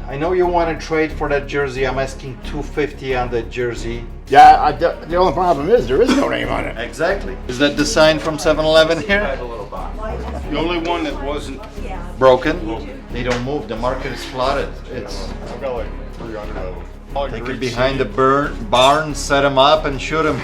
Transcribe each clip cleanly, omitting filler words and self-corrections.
I know you want to trade for that jersey. I'm asking $250 on that jersey. Yeah, the only problem is there is no name on it. Exactly. Is that the sign from 7-Eleven here? The only one that wasn't Broken. They don't move. The market is flooded. It's I've got like 300 of them. take it behind the barn, set them up, and shoot them.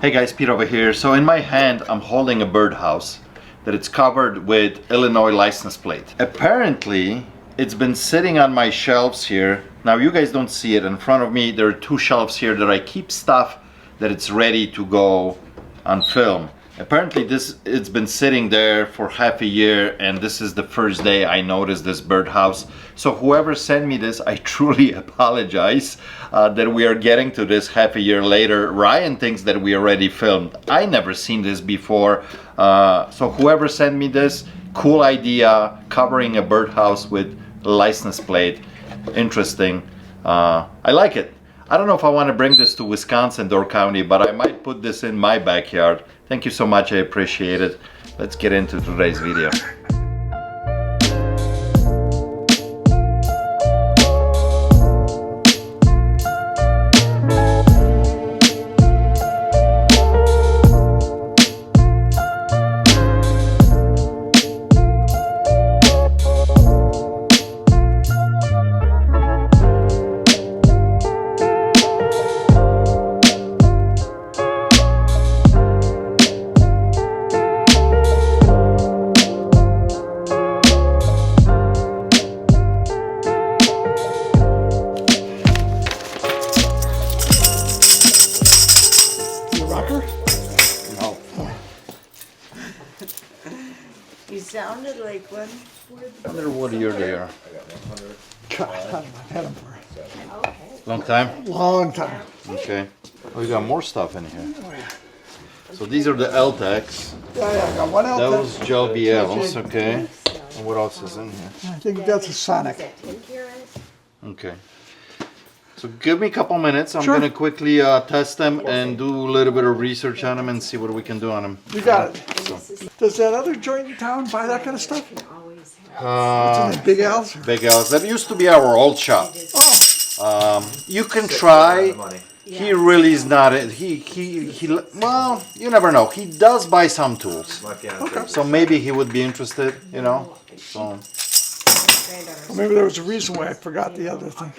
Hey guys, Pete over here. So in my hand, I'm holding a birdhouse that it's covered with Illinois license plate. Apparently, it's been sitting on my shelves here. Now you guys don't see it in front of me. There are 2 shelves here that I keep stuff that it's ready to go on film. Apparently it's been sitting there for half a year, and this is the first day I noticed this birdhouse. So whoever sent me this, I truly apologize that we are getting to this half a year later. Ryan thinks that we already filmed. I never seen this before. So whoever sent me this, cool idea, covering a birdhouse with license plate. Interesting. I like it. I don't know if I want to bring this to Wisconsin, Door County, but I might put this in my backyard. Thank you so much, I appreciate it. Let's get into today's video. You sounded like one. I wonder what year they are. God, I've had them for Long time? a long time. Okay. Oh, you got more stuff in here. So these are the LTECs. Yeah, I got one out there. Those JBLs, okay. And what else is in here? I think that's a Sonic. Okay. So give me a couple minutes. I'm Sure. gonna quickly test them and do a little bit of research on them and see what we can do on them. You got it. Does that other joint in town buy that kind of stuff? Uh, Big Al's? Big Al's. That used to be our old shop. Oh, You can try. He really is not it. He. Well, you never know. He does buy some tools. okay. So maybe he would be interested. You know. So. Well, maybe there was a reason why I forgot the other thing.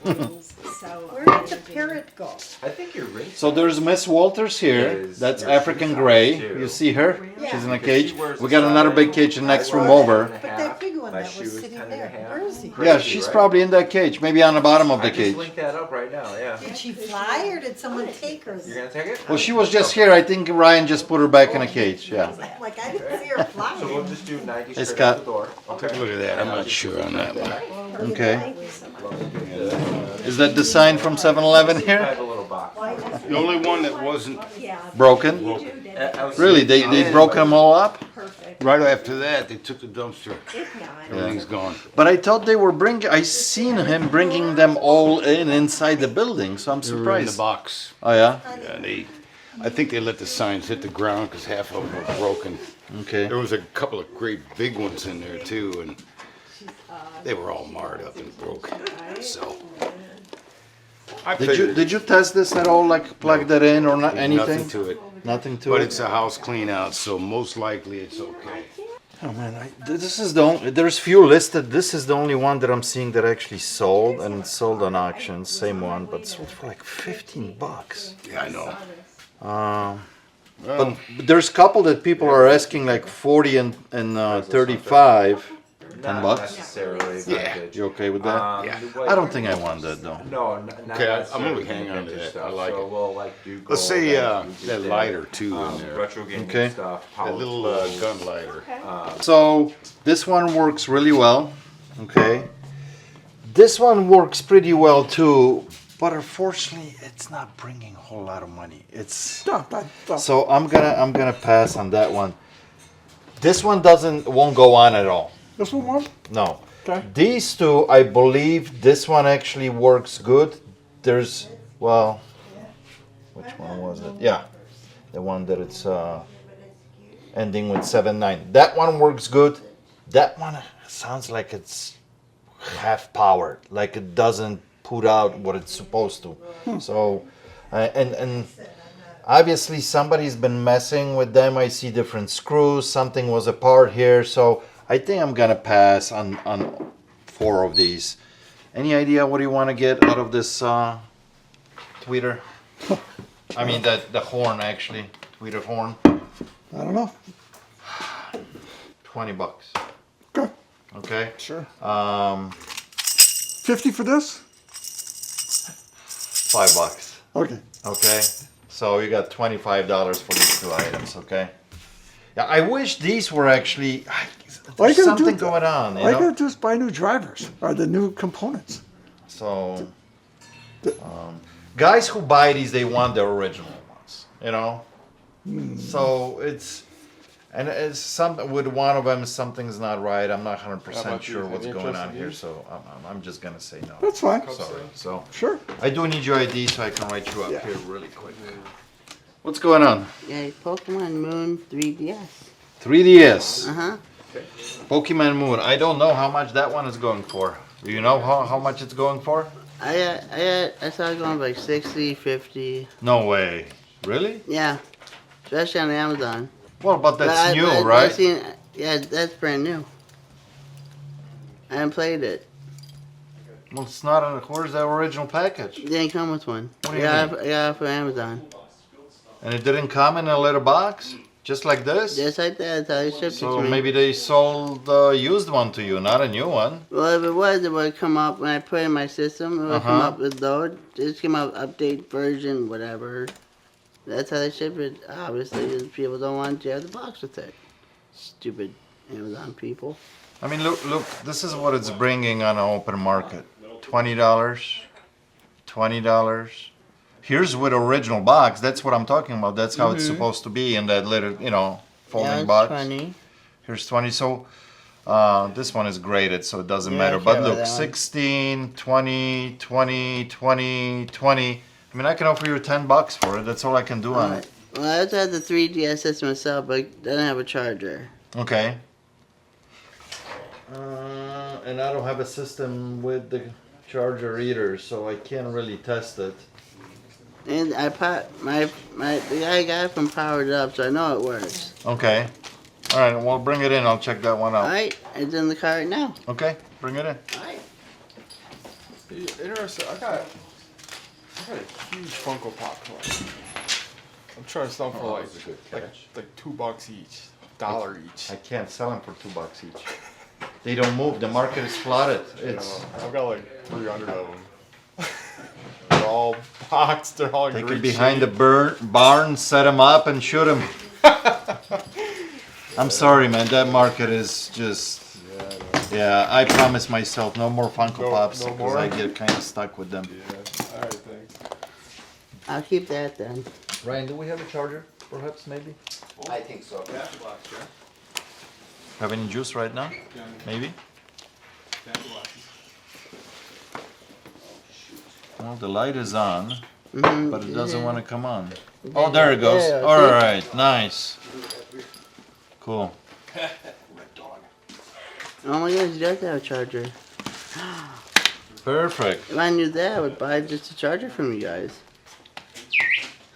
Where did the parrot go? I think you're right. So there's Miss Walters here. That's African gray. You see her? She's in a cage. We got another big cage in the next room over. But that big one that was sitting there, where is he? Yeah, she's probably in that cage. Maybe on the bottom of the I just cage. linked that up right now, yeah. Did she fly or did someone take her? You're gonna take it? Well, she was just here. I think Ryan just put her back in a cage. Yeah. Like, I didn't see her fly. So we'll just do 90 It's straight got- out the door. Okay. Look at that, I'm not sure on that one. Okay. Is that the sign from 7-Eleven I here? have a little box. The only one that wasn't Broken? Really? They broke them all up? right after that, they took the dumpster. Everything's gone. But I thought they were I seen him bringing them all inside the building, so I'm They were in the surprised. box. Oh yeah? Yeah, I think they let the signs hit the ground because half of them were broken. Okay. There was a couple of great big ones in there too, and they were all marred up and broken. So. I figured Did you test this at all? Like plug that in or not? Anything? nothing to it. Nothing to But it. it's a house clean out, so most likely it's okay. Oh man, this is the only, there's few listed. This is the only one that I'm seeing that actually sold and sold on auction. Same one, but sold for like $15. Yeah, I know. But there's a couple that people are asking like 40 and 35. Not $10? necessarily Yeah. vintage. You okay with that? Yeah. I don't think I want that though. No, not Okay, I'm necessarily gonna hang on to vintage that. I stuff. like so it. We'll like do gold, Let's say and we that did lighter too in there. retro gaming Okay. stuff. That power little tools. gun lighter. So this one works really well. Okay. This one works pretty well too, but unfortunately, it's not bringing a whole lot of money. It's so I'm gonna pass on that one. This one won't go on at all. This one won't? No. Okay. These two, I believe this one actually works good. There's, well, which one was it? Yeah, the one that it's ending with 7-9. That one works good. That one sounds like it's half powered, like it doesn't put out what it's supposed to. So, and obviously somebody's been messing with them. I see different screws. Something was apart here, so I think I'm gonna pass on 4 of these. Any idea what you want to get out of this tweeter? I mean the horn actually, tweeter horn. I don't know. $20. Okay, Okay. sure. 50 for this? $5. Okay. Okay. So you got $25 for these 2 items. Okay. Yeah, I wish these were actually. All you There's gotta do something is- going on, you All you know. gotta do is buy new drivers or the new components. So, guys who buy these, they want the original ones, you know. So and it's something with one of them. Something's not right. I'm not 100% sure what's going on here. So I'm just gonna say no. That's fine. Sorry. So Sure. I do need your ID so I can write you up Yeah. here really quick. What's going on? Yeah, Pokemon Moon 3DS. 3DS. Uh-huh. Pokemon Moon. I don't know how much that one is going for. Do you know how much it's going for? I saw it going like 60, 50. No way. Really? Yeah. Especially on Amazon. Well, but that's But new, I right? yeah, that's brand new. I haven't played it. Well, it's not. Where's the original package? It didn't come with one. What do you I mean? got it from Amazon. And it didn't come in a little box, just like this. Just like that, that's how they shipped it So to me. maybe they sold a used one to you, not a new one. Well, if it was, it would come up when I put it in my system. It would come Uh-huh. up with load. Just come up update version, whatever. That's how they ship it. Obviously, is people don't want you to have the box with it. Stupid Amazon people. I mean, look. This is what it's bringing on an open market. $20, $20. Here's with original box. That's what I'm talking about. That's how it's supposed to be in that little, folding Yeah, it's box. funny. Here's 20. So this one is graded, so it doesn't Yeah, matter. I But care about look, that one. 16, 20, 20, 20, 20. I mean, I can offer you $10 for it. That's all I can do on it. Well, I also have the 3DS system itself, but it doesn't have a charger. Okay. And I don't have a system with the charger either, so I can't really test it. And I the guy got it from Powered Up, so I know it works. Okay. All right. Well, bring it in. I'll check that one All out. right, it's in the car right now. Okay. Bring it in. All right. Interesting. I got a huge Funko Pop collection. I'm trying to sell them for like $2 each, $1 each. I can't sell them for $2 each. They don't move. The market is flooded. It's. I've got like 300 of them. They're all boxed. They're all in Take great it behind shape. the barn, set them up, and shoot them. I'm sorry, man. That market is just. Yeah, I promised myself no more Funko Pops no because more? I get kind of stuck with them. Yeah. All right, thanks. I'll keep that then. Ryan, do we have a charger? Perhaps, maybe. I think so. Have any juice right now? Maybe. Well, the light is on, but it doesn't want to come on. Oh, there it goes. Yeah, All see? right, nice. Cool. Oh my gosh, you does have a charger. Perfect. If I knew that, I would buy just a charger from you guys.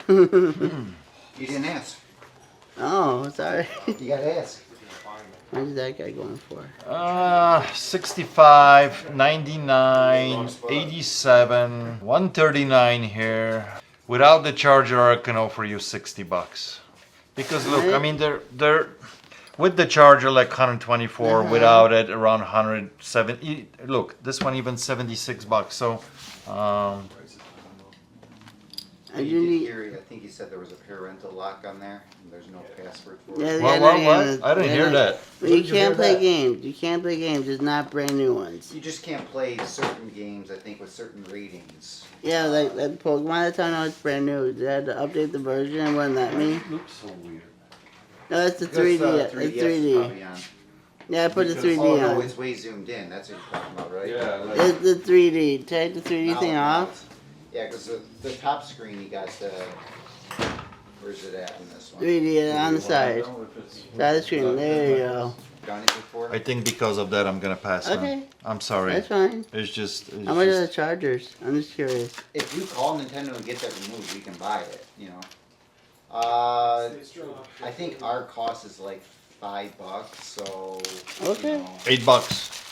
You didn't ask. Oh, sorry. You gotta ask. What is that guy going for? 65, 99, 87, 139 here. Without the charger, I can offer you $60. Because look, I mean, they're with the charger like 124, without it around 170. Look, this one even $76. So, I do need. I think he said there was a parental lock on there, and there's no password for Yeah, it. what? I didn't hear that. But you can't play games. You can't play games. Just not brand new ones. You just can't play certain games, I think, with certain ratings. Yeah, like that Pokemon. That's how I know it's brand new. They had to update the version. It wasn't that me. Looks so weird. No, that's the 3D. It's 3DS 3D. probably on. Yeah, I put the 3D Oh, no, on. it's way zoomed in. That's what you're talking about, right? Yeah. It's the 3D. Take the 3D thing off. Yeah, because the top screen, you got the. Where's it at in this one? 3D on the side. Side of the screen. There you go. done it before. I think because of that, I'm gonna pass. Okay. I'm sorry. That's fine. It's just. How much are the chargers? I'm just curious. If you call Nintendo and get that removed, we can buy it. I think our cost is like $5, so. Okay. $8.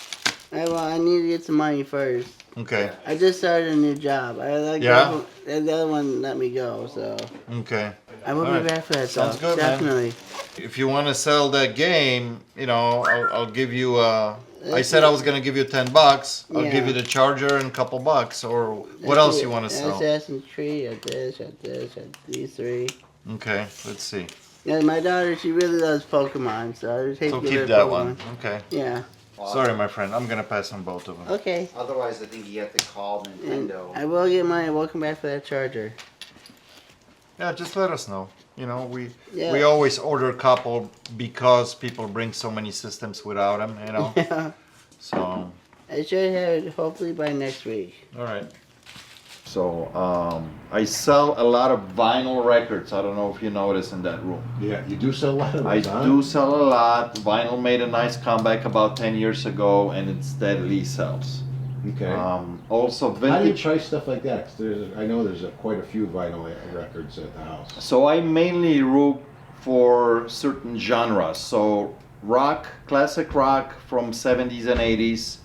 Alright, well, I need to get some money first. Okay. I just started a new job. Yeah? The other one let me go, so. Okay. I will Alright. be back for that, Sounds though. good, man. Definitely. If you want to sell that game, I'll give you. I said I was gonna give you $10. I'll give Yeah. you the charger and a couple bucks. Or what else you want to sell? Assassin's Creed, at this, these three. Okay, let's see. Yeah, my daughter, she really loves Pokemon, so I just hate So to give keep her that Pokemon. one. Okay. Yeah. Sorry, my friend. I'm gonna pass on both of them. Okay. Otherwise, I think you have to call And Nintendo. I will get money. We'll come back for that charger. Yeah, just let us know. We Yeah. always order a couple because people bring so many systems without them. Yeah. So. I should have it hopefully by next week. All right. So I sell a lot of vinyl records. I don't know if you notice in that room. Yeah, you do sell a lot of I those, huh? do sell a lot. Vinyl made a nice comeback about 10 years ago, and it steadily sells. Okay. Also How do you vintage. price stuff like that? 'Cause I know there's quite a few vinyl records at the house. So I mainly look for certain genres. So rock, classic rock from 70s and 80s,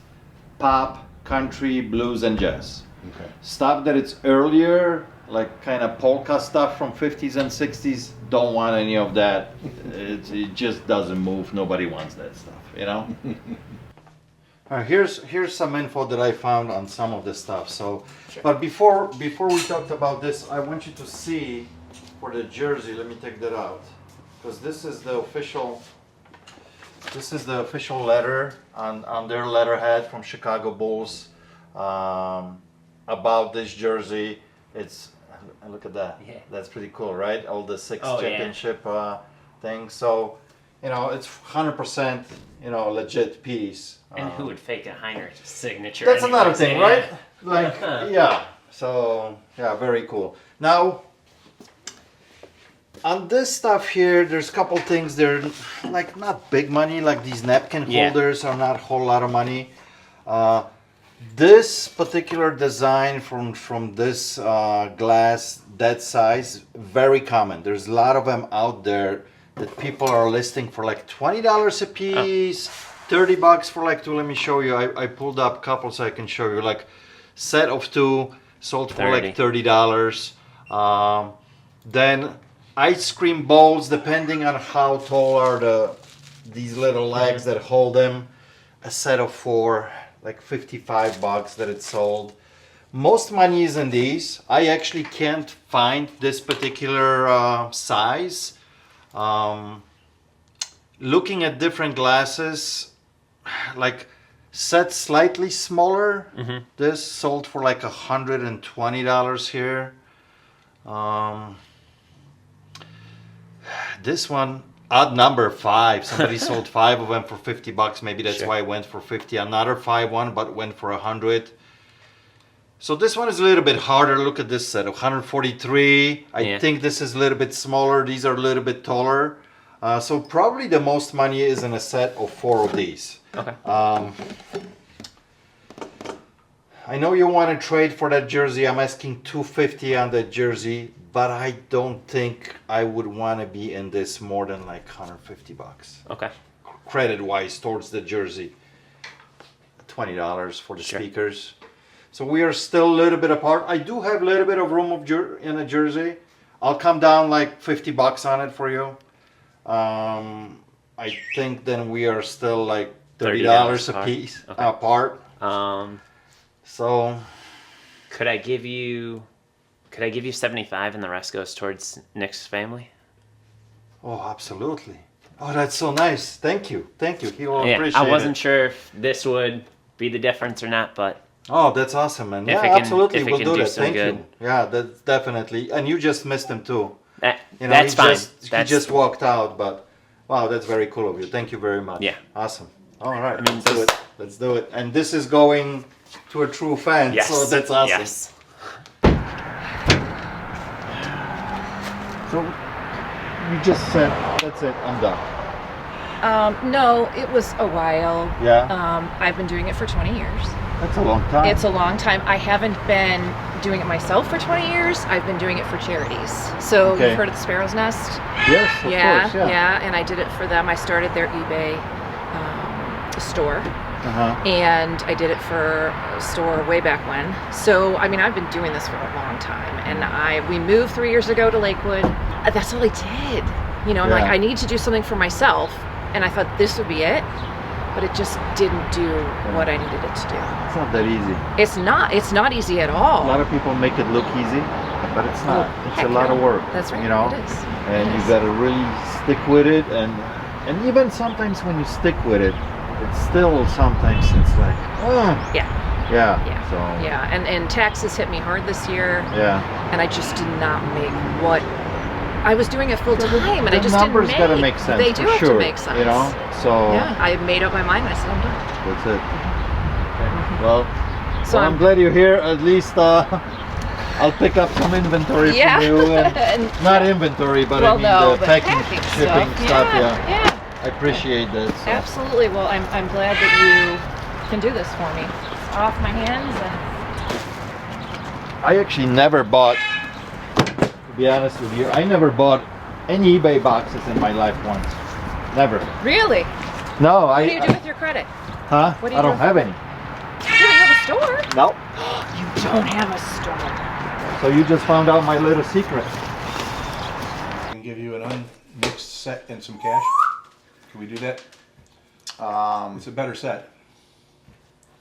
pop, country, blues, and jazz. Okay. Stuff that it's earlier, like kind of polka stuff from 50s and 60s, don't want any of that. It just doesn't move. Nobody wants that stuff, Here's some info that I found on some of the stuff. So, but before we talked about this, I want you to see for the jersey. Let me take that out because this is the official. This is the official letter on their letterhead from Chicago Bulls about this jersey. It's look at that. Yeah. That's pretty cool, right? All the six Oh, yeah. championship things. So, it's 100% legit piece. And who would fake a Heinrich signature? That's anyway? another thing, Yeah. right? Like, yeah. So, yeah, very cool. Now, on this stuff here, there's a couple things. They're like not big money. Like these napkin Yeah. holders are not a whole lot of money. This particular design from this glass, that size, very common. There's a lot of them out there that people are listing for like $20 a piece, $30 for like two. Let me show you. I pulled up a couple so I can show you. Like set of two sold for like $30. Then ice cream bowls, depending on how tall are these little legs that hold them. A set of four, like $55 that it sold. Most money is in these. I actually can't find this particular size. Looking at different glasses, like set slightly smaller. This sold for like $120 here. This one, odd number 5. Somebody sold 5 of them for $50. Maybe that's why it went for 50. Another 5 one, but went for 100. So this one is a little bit harder. Look at this set of 143. I think this is a little bit smaller. These are a little bit taller. So probably the most money is in a set of 4 of these. Okay. I know you want to trade for that jersey. I'm asking $250 on that jersey, but I don't think I would want to be in this more than like $150. Okay. Credit-wise towards the jersey. $20 for the speakers. So we are still a little bit apart. I do have a little bit of room in a jersey. I'll come down like $50 on it for you. I think then we are still like $30 a piece apart. So could I give you 75 and the rest goes towards Nick's family? Oh, absolutely. Oh, that's so nice. Thank you. He will appreciate it. I wasn't sure if this would be the difference or not, but oh, that's awesome, man. Yeah, absolutely. We'll do that. Thank you. Yeah, that's definitely. And you just missed him too. That's fine. He just walked out, but wow, that's very cool of you. Thank you very much. Yeah. Awesome. All right, let's do it. Let's do it. And this is going to a true fan, so that's awesome. Yes. So you just said, that's it, I'm done. No, it was a while. Yeah. I've been doing it for 20 years. That's a long time. It's a long time. I haven't been doing it myself for 20 years. I've been doing it for charities. So Okay. you've heard of the Sparrow's Nest? Yes, of course, yeah. And I did it for them. I started their eBay store. Uh-huh. And I did it for a store way back when. So, I mean, I've been doing this for a long time. And we moved 3 years ago to Lakewood. That's all I did. You know, I'm like, Yeah. I need to do something for myself. And I thought this would be it. But it just didn't do what I needed it to do. It's not that easy. It's not easy at all. A lot of people make it look easy, but it's not. It's heck a lot no. of work. That's right, You know, it is. and It you is. got to really stick with it, and even sometimes when you stick with it, it's still sometimes it's like, Yeah. yeah. Yeah. So Yeah. And taxes hit me hard this year. yeah. And I just did not make what I was doing it full time, and I The just numbers didn't gotta make sense. They for do have sure, to make sense. You know, so Yeah, I made up my mind. And I said I'm done. that's it. Okay. Well, So I'm glad you're here. At least I'll pick up some inventory Yeah. from you. And And- not inventory, but well, I mean no, the but packing, shipping stuff. Yeah, Yeah, I appreciate that. So. absolutely. Well, I'm glad that you can do this for me. It's off my hands, and I actually never bought, to be honest with you, I never bought any eBay boxes in my life once. Never. really, No, what do you do with your credit? Huh? what do you I do don't with have your any. Yeah, you have a store. No. You don't have a store. So you just found out my little secret. I can give you an unmixed set and some cash. Can we do that? It's a better set.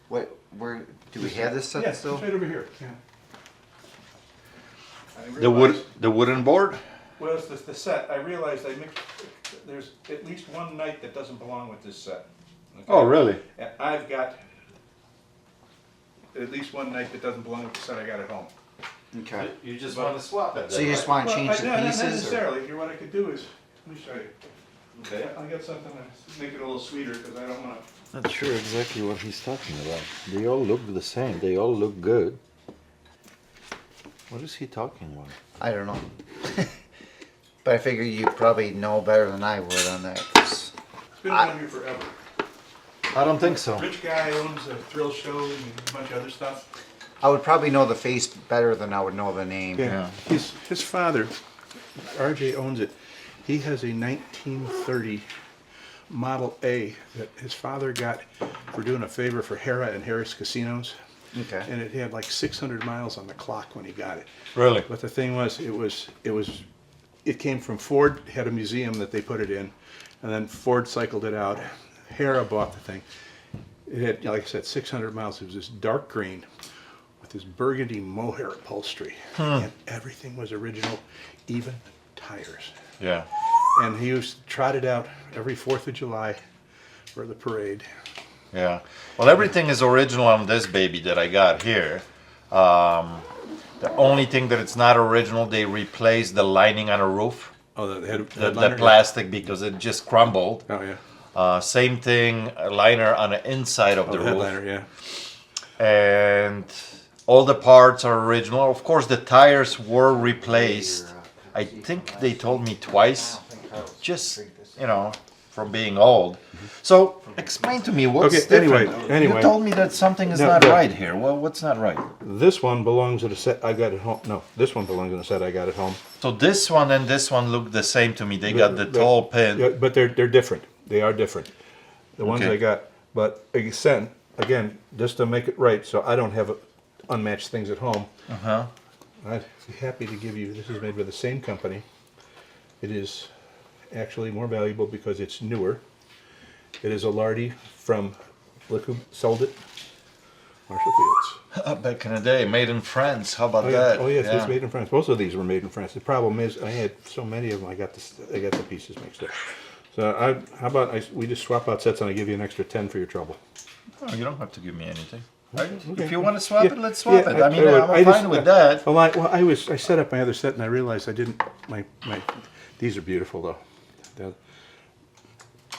Wait, where do we have this set Yes, still? it's right over here. Yeah. I The realized- wooden board? Well, it's the set. I realized I mixed. There's at least one night that doesn't belong with this set. Okay? Oh, really? And I've got at least one night that doesn't belong with the set I got at home. Okay. You just want to swap it. So you just want to change the Not pieces? Or? necessarily. Here, what I could do is, let me show you. Okay. I got something to make it a little sweeter because I don't want to. Not sure exactly what he's talking about. They all look the same. They all look good. What is he talking about? I don't know. But I figure you probably know better than I would on that. 'Cause It's been around here forever. I don't think so. Rich guy owns a thrill show and a bunch of other stuff. I would probably know the face better than I would know the name. Yeah. His father, RJ owns it. He has a 1930 Model A that his father got for doing a favor for Hera and Harris Casinos. Okay. And it had like 600 miles on the clock when he got it. Really? But the thing was, it came from Ford, had a museum that they put it in, and then Ford cycled it out. Hera bought the thing. It had, like I said, 600 miles. It was this dark green with this burgundy mohair upholstery, and everything was original, even the tires. Yeah. And he used to trot it out every 4th of July for the parade. Yeah. Well, everything is original on this baby that I got here. The only thing that it's not original, they replaced the lining on a roof, Oh, the the plastic, because it just crumbled. Oh yeah. Same thing, a liner on the inside of Oh, the the roof. headliner, yeah. And all the parts are original. Of course, the tires were replaced. I think they told me twice, just, you know, from being old. So explain to me what's Okay, different. anyway. You told me that something is No, not no. right here. Well, what's not right? This one belongs to the set I got at home. No, this one belongs to the set I got at home. So this one and this one look the same to me. They got the tall pin. Yeah, but they're different. They are different. The ones Okay. I got, but again, just to make it right, so I don't have unmatched things at home. Uh-huh. I'd be happy to give you. This is made by the same company. It is actually more valuable because it's newer. It is a Lardy from, look who sold it, Marshall Fields. Back in the day, made in France. How about Oh, yeah. that? Oh yes, Yeah. it's made in France. Both of these were made in France. The problem is I had so many of them. I got the pieces mixed up. So how about we just swap out sets and I give you an extra 10 for your trouble. Oh, you don't have to give me anything. Okay. If you want to swap Yeah. it, let's swap Yeah, it. I mean, I'm I fine just- with that. Well, I set up my other set and I realized I didn't. These are beautiful though.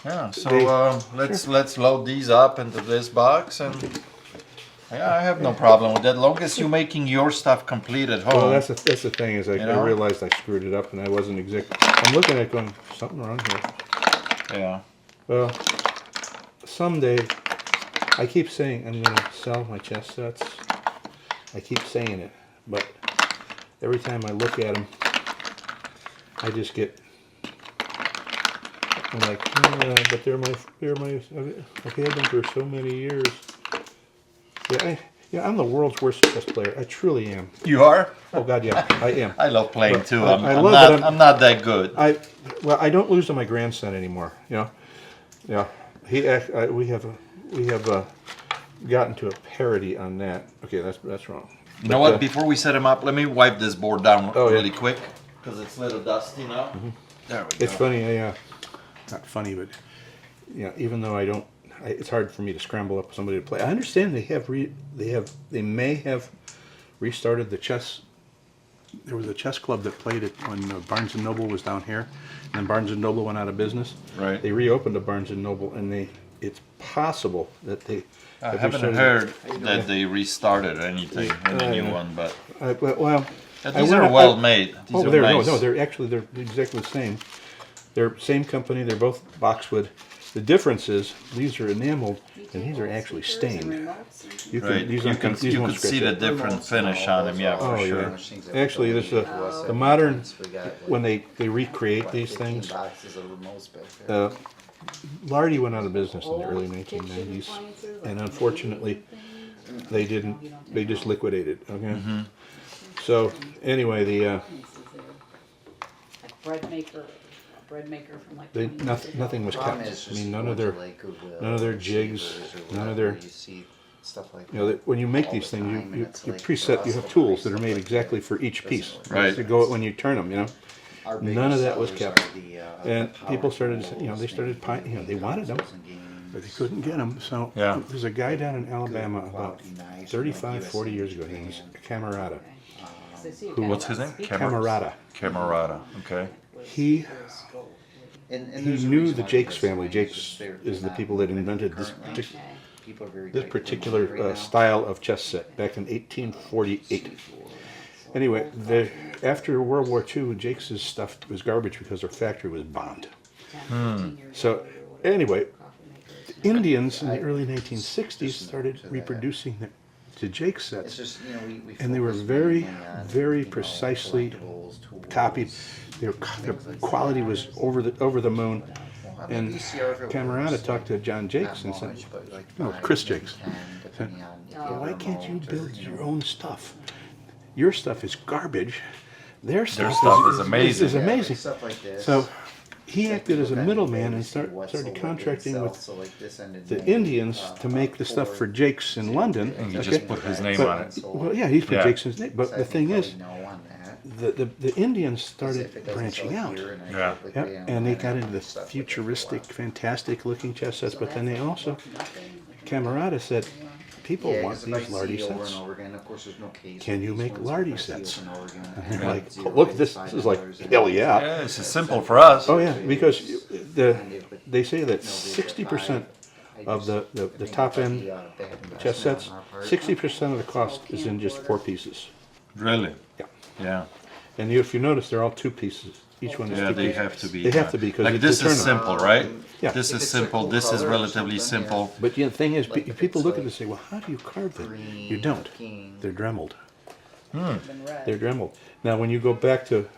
Yeah. So They- let's load these up into this box, and yeah, I have no problem with that. Long as you're making your stuff complete at home. Well, that's the thing is I know? realized I screwed it up and I wasn't exact. I'm looking at it going something wrong here. Yeah. Well, someday, I keep saying I'm going to sell my chess sets. I keep saying it, but every time I look at them, I just get, I'm like, but they're my, I've had them for so many years. Yeah, I'm the world's worst chess player. I truly am. You are? Oh God, yeah, I am. I love playing too. I'm not that good. Well, I don't lose to my grandson anymore. You know, yeah. We have gotten to a parity on that. Okay, that's wrong. You know what? Before we set him up, let me wipe this board down really yeah. quick because it's a little dusty now. There we go. It's funny. Not funny, but even though I don't, it's hard for me to scramble up somebody to play. I understand they may have restarted the chess. There was a chess club that played it when Barnes and Noble was down here, and then Barnes and Noble went out of business. Right. They reopened a Barnes and Noble, and it's possible that they. I haven't heard that they restarted anything in the new one, but well, these are well made. These are nice. No, they're exactly the same. They're same company. They're both boxwood. The difference is these are enameled and these are actually stained. You can see the different finish on them, yeah, for sure. Yeah. Actually, there's the modern, when they recreate these things, Lardy went out of business in the early 1990s, and unfortunately, they just liquidated, okay? So, anyway, nothing was kept. I mean, none of their jigs, none of their stuff like that. When you make these things, you preset. You have tools that are made exactly for each piece. Right. To go when you turn them. None of that was kept. And people started. They started. They wanted them, but they couldn't get them. So there's a guy down in Alabama about 35, 40 years ago. His name was Camerata. What's his name? Camerata. Camerata. Okay. He knew the Jakes family. Jakes is the people that invented this particular style of chess set back in 1848. Anyway, after World War II, Jakes' stuff was garbage because their factory was bombed. So anyway, the Indians in the early 1960s started reproducing the Jakes sets, and they were very, very precisely copied. Their quality was over the moon. And Camerata talked to John Jakes and said, Chris Jakes, said, why can't you build your own stuff? Your stuff is garbage. Their stuff is amazing. Is amazing. So he acted as a middleman and started contracting with the Indians to make the stuff for Jakes in London. And he just put his name on it. Well, yeah, he put Jakes' name. But the thing is, the Indians started branching out. Yeah. And they got into the futuristic, fantastic-looking chess sets. But then they also, Camerata said, people want these Lardy sets. Can you make Lardy sets? And they're like, look, this is like, hell yeah. Yeah, this is simple for us. Oh yeah, because they say that 60% of the top-end chess sets, 60% of the cost is in just 4 pieces. Really? Yeah. Yeah. And if you notice, they're all 2 pieces. Each one is 2 pieces. They have to be. They have to be because like this is simple, right? Yeah. This is simple. This is relatively simple. But the thing is, people look at it and say, "Well, how do you carve them?" You don't. They're dremeled. They're dremeled. Now, when you go back to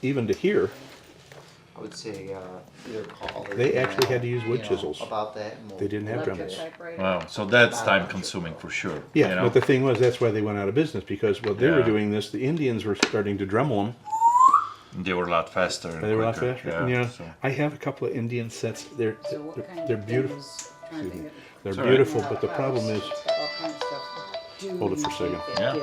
even to here, I would say they actually had to use wood chisels. They didn't have dremels. Wow. So that's time consuming for sure. Yeah, but the thing was, that's why they went out of business, because while they were doing this, the Indians were starting to dremel them. They were a lot faster. They were a lot faster. Yeah, and, I have a couple of Indian sets. They're beautiful. Excuse me. They're beautiful, but the problem is, hold it for a second. Yeah.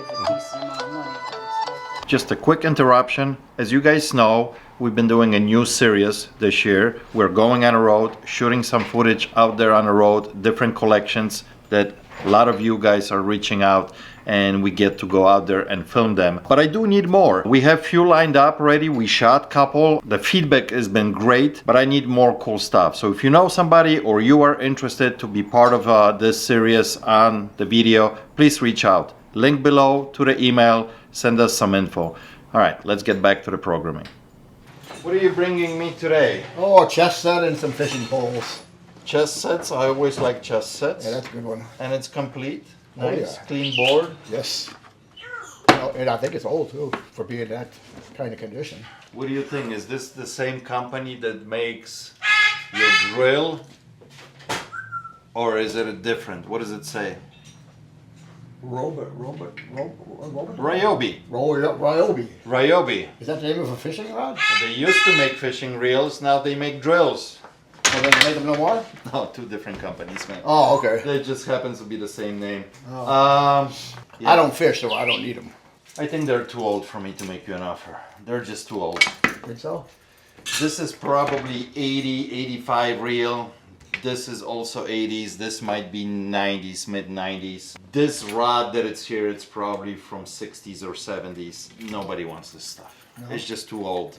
Just a quick interruption. As you guys know, we've been doing a new series this year. We're going on a road, shooting some footage out there on the road, different collections that a lot of you guys are reaching out, and we get to go out there and film them. But I do need more. We have few lined up already. We shot a couple. The feedback has been great, but I need more cool stuff. So if you know somebody or you are interested to be part of this series on the video, please reach out. Link below to the email. Send us some info. All right, let's get back to the programming. What are you bringing me today? Oh, a chest set and some fishing poles. Chess sets. I always like chess sets. Yeah, that's a good one. And it's complete. Oh, Nice, yeah. clean board. Yes. Oh, and I think it's old too, for being that kind of condition. What do you think? Is this the same company that makes your drill? Or is it a different? What does it say? Ryobi. Ryobi. Ryobi. Is that the name of a fishing rod? They used to make fishing reels, now they make drills. Oh, they make them no more? No, two different companies, man. Oh, okay. They just happens to be the same name. Oh. Yeah. I don't fish, so I don't need them. I think they're too old for me to make you an offer. They're just too old. Think so? This is probably 80, 85 reel. This is also 80s. This might be 90s, mid 90s. This rod that it's here, it's probably from 60s or 70s. Nobody wants this stuff. No. It's just too old.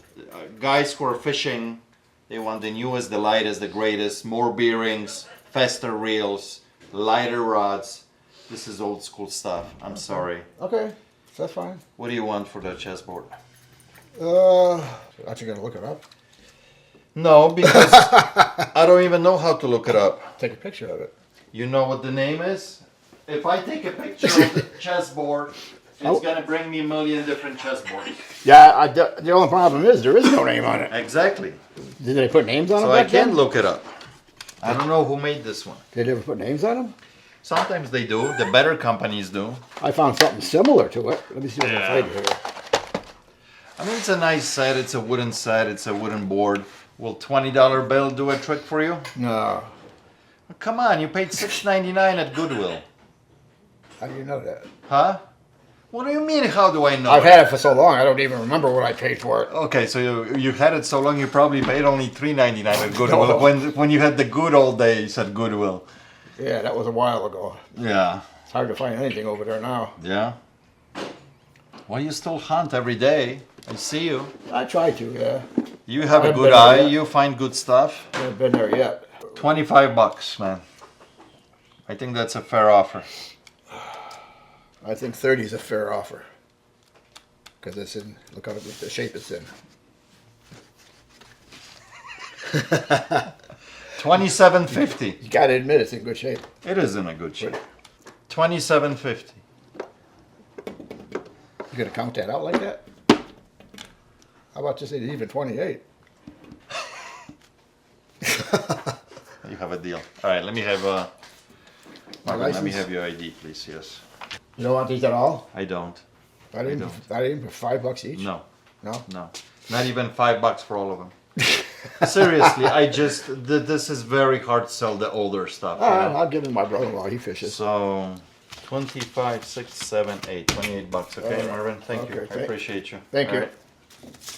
Guys who are fishing, they want the newest, the lightest, the greatest, more bearings, faster reels, lighter rods. This is old school stuff. I'm sorry. Okay, that's fine. What do you want for the chessboard? Actually gonna look it up. No, because I don't even know how to look it up. Take a picture of it. You know what the name is? If I take a picture of the chessboard, it's gonna bring me a million different chessboards. Yeah, the only problem is there is no name on it. Exactly. Did they put names on So them I back then? can't look it up. I don't know who made this one. Did they ever put names on them? Sometimes they do. The better companies do. I found something similar to it. Let me see what I can find here. I mean, it's a nice set. It's a wooden set. It's a wooden board. Will $20 bill do a trick for you? No. Come on, you paid $6.99 at Goodwill. How do you know that? Huh? What do you mean, how do I know? I've had it for so long, I don't even remember what I paid for it. Okay, so you had it so long, you probably paid only $3.99 at Goodwill No. when you had the good old days at Goodwill. Yeah, that was a while ago. Yeah. It's hard to find anything over there now. Yeah? Well, you still hunt every day. I see you. I try to, yeah. You have a I've good been there eye. yet. You find good stuff. I haven't been there yet. $25, man. I think that's a fair offer. I think 30 is a fair offer. Because it's in, look how the shape it's in. $27.50. You gotta admit it's in good shape. It is in a good shape. $27.50. You gonna count that out like that? How about just even 28? You have a deal. All right, let me have Marvin, let me license? have your ID, please. Yes. You don't want these at all? I don't. Not even for $5 each? No. No? No. Not even $5 for all of them. Seriously, I just this is very hard to sell the older stuff. you know? I'll give it to my brother-in-law, he fishes. So 25, 6, 7, 8, $28. Okay, All right. Marvin. Thank you. Okay, I appreciate you. Thank All you. right.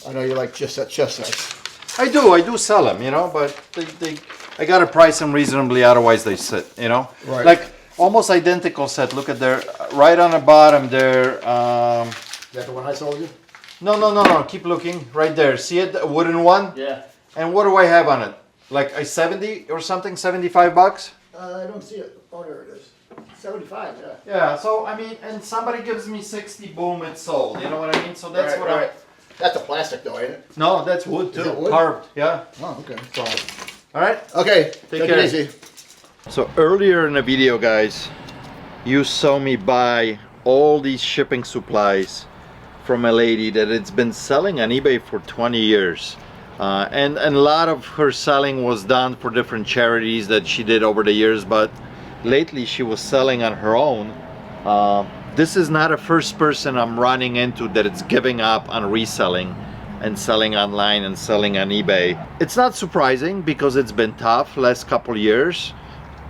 I know you like chess sets. I do sell them, you know, but I gotta price them reasonably, otherwise they sit, you know. Right. Like almost identical set. Look at there, right on the bottom there. Is that the one I sold you? No. Keep looking right there. See it, a wooden one. Yeah. And what do I have on it? Like a 70 or something, $75. I don't see it. Oh, there it is. 75, yeah. Yeah. So I mean, and somebody gives me 60, boom, it's sold. You know what I mean? So that's what I. That's a plastic though, ain't it? No, that's wood too. Is it wood? Carved. Yeah. Oh, okay. So, all right. Okay, take care. it easy. So earlier in the video, guys, you saw me buy all these shipping supplies from a lady that it's been selling on eBay for 20 years. And a lot of her selling was done for different charities that she did over the years, but lately she was selling on her own. This is not a first person I'm running into that it's giving up on reselling and selling online and selling on eBay. It's not surprising because it's been tough last couple years.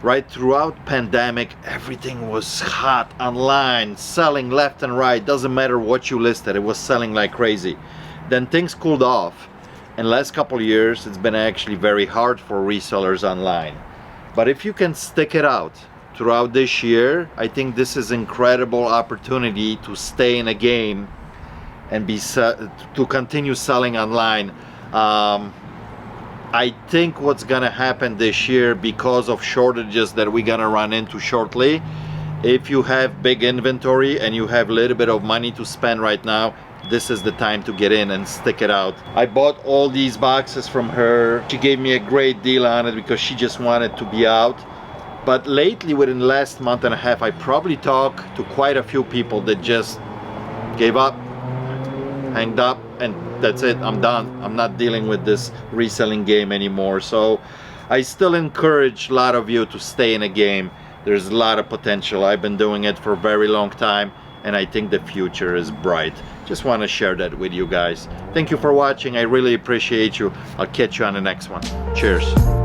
Right throughout pandemic, everything was hot online, selling left and right. Doesn't matter what you listed, it was selling like crazy. Then things cooled off, and last couple years it's been actually very hard for resellers online. But if you can stick it out throughout this year, I think this is incredible opportunity to stay in a game and to continue selling online. I think what's gonna happen this year, because of shortages that we're gonna run into shortly, if you have big inventory and you have a little bit of money to spend right now, this is the time to get in and stick it out. I bought all these boxes from her. She gave me a great deal on it because she just wanted to be out. But lately, within the last month and a half, I probably talked to quite a few people that just gave up, hanged up, and that's it, I'm done. I'm not dealing with this reselling game anymore. So I still encourage a lot of you to stay in a game. There's a lot of potential. I've been doing it for a very long time, and I think the future is bright. Just want to share that with you guys. Thank you for watching. I really appreciate you. I'll catch you on the next one. Cheers.